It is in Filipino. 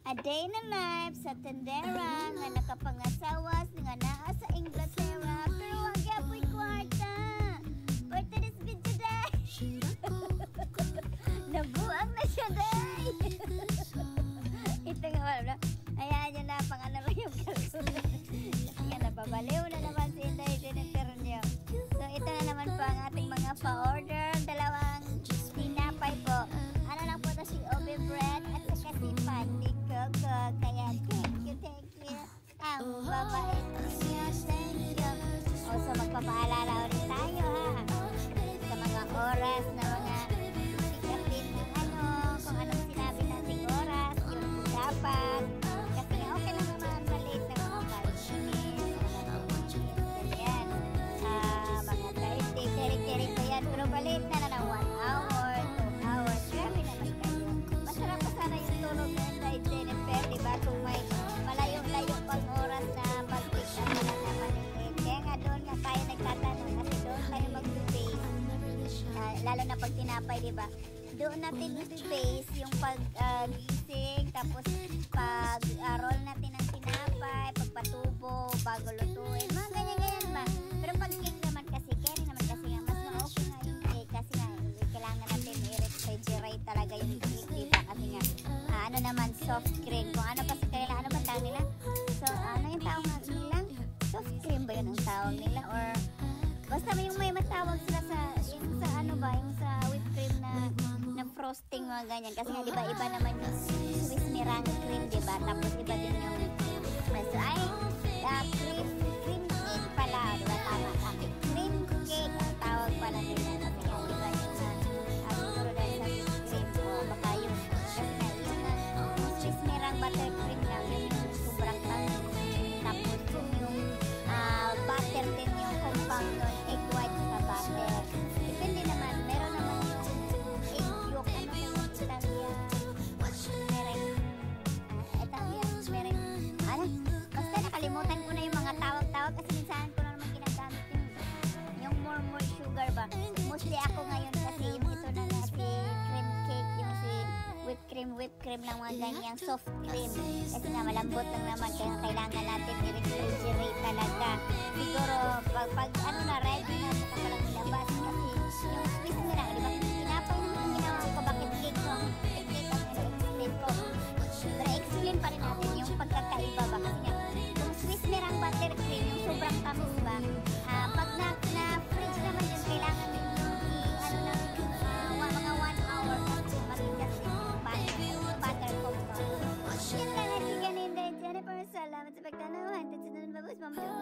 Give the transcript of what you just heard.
A day na life sa tendera nga nakapangasawas nga naa sa Inglaterra pero wag yapoy kwarta. For today's video day. Nabuang na siya day. Ito nga wala. Hayaan nyo na pang ano lang yung kalsunan. Kasi napabaliw na naman si Inday Jennifer niyo. So ito na naman po ang ating mga pa-order. Dalawang tinapay po. Ano lang po ito si Obi Bread at saka si Pandi Coco. Kaya thank you. Ang babait niyo. Thank you. Also magpapaalala ulit tayo ha. Sa mga oras na mga sigatin ng ano. Kung anong sinabi nating oras. Yun po dapat. Kasi nga okay lang naman malit na mga kalsinis. Ganyan. Mga 30. Tirik-tirik ko yan. Pero balit na ng 1 hour, 2 hours. Grabe naman kayo. Masarap pa sana yung tulog na Inday Jennifer. Diba? Kung may malayo-layo pang oras na pag-pick up na naman yung kaya nga doon nga tayo nagtatanong kasi doon tayo mag-base. Lalo na pag tinapay, diba? Doon natin i-base yung pag-gising, tapos pag-roll natin ng tinapay, pagpatubo, bago lutuin, mga ganyan-ganyan ba? Pero pag cake naman kasi, kaya naman kasi nga, mas ma-okay nga yung cake kasi nga, kailangan natin i-refrigerate talaga yung cake, diba? Kasi nga, ano naman, soft cream. Kung ano kasi kailangan, ano ba tawag nila? So, ano yung tawag nila? Soft cream ba yun ang tawag nila? Or, basta yung may matawag sila sa, yung sa ano ba, yung sa whipped cream na frosting mga ganyan. Kasi nga, diba, iba naman yung Swiss Meringue cream, diba? Tapos, iba din yung, so, ay, cream cake pala, diba? Tama. Cream cake ang tawag pala nila. Kasi nga, diba, yung, siguro dahil sa cream, o baka yung, kasi nga, yung Swiss Meringue buttercream lang, yun yung sobrang tamis. Tapos, yung butter din yung compound nun, egg white sa butter. Depende naman, meron naman yung egg yolk, ano yung Italian meringue, ano, basta nakalimutan ko na yung mga tawag-tawag kasi minsan ko na naman ginagamit yung more sugar ba. Mostly ako ngayon kasi yung ito na nga si cream cake, yung si whipped cream lang mga ganyang soft cream. Kasi nga malambot lang naman kaya kailangan natin i-refrigerate talaga. Siguro pag ano na ready na saka palang ilabas kasi yung Swiss Meringue, diba? Tinapay naman yung ginawa ko bakit cake ko. Cake ang explain ko. Pero explain pa rin natin yung pagkakaiba ba kasi nga yung Swiss Meringue buttercream yung sobrang tamis ba. Pag na-fridge naman yun kailangan yung ano na mga 1 hour kasi matigas yung butter ko ba. Yan lang at ganun din Jennifer. Salamat sa pagtanaw. Hantad sa nun babos. Mamaya